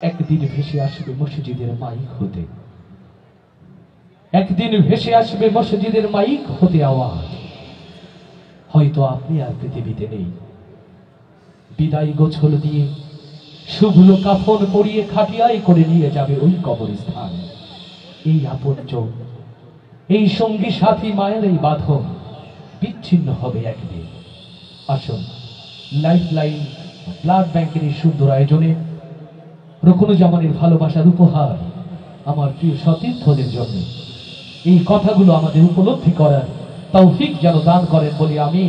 একদিন ভেসে আসবে মসজিদের মাইক হতে, একদিন ভেসে আসবে মসজিদের মাইক হতে আওয়াজ, হয়তো আপনি আর পৃথিবীতে নেই। বিদায় গোছল দিয়ে শুভ্র কাফন পরিয়ে খাটিয়ায় করে নিয়ে যাবে ওই কবরস্থান। এই আপনজন, এই সঙ্গী সাথী মায়ের এই বাঁধন বিচ্ছিন্ন হবে একদিন। আসুন, লাইফ লাইন ব্লাড ব্যাংকের এই সুন্দর আয়োজনে রুকনুজ্জামানের ভালোবাসার উপহার আমার প্রিয় সতীর্থদের জন্য এই কথাগুলো আমাদের উপলব্ধি করার তৌফিক যেন দান করেন বলি আমি।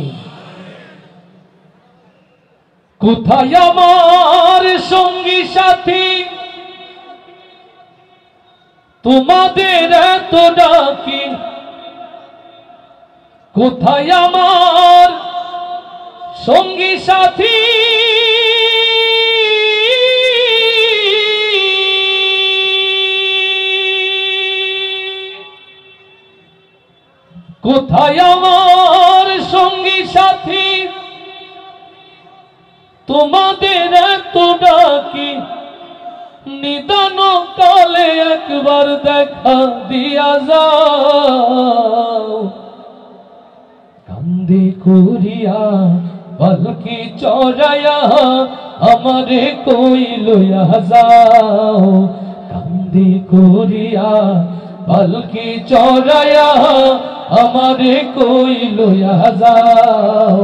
কোথায় আমার সঙ্গী সাথী, তোমাদের এত ডাকি, কোথায় আমার সঙ্গী সাথী, কোথায় আমার সঙ্গী সাথী, তোমাদের এত ডাকি, নিদান কালে একবার দেখা দিয়া যাও। কান্দে করিয়া পালকি চড়াইয়া আমারে কই লইয়া যাও, কান্দে করিয়া পালকি চড়াইয়া আমারে কই লইয়া যাও।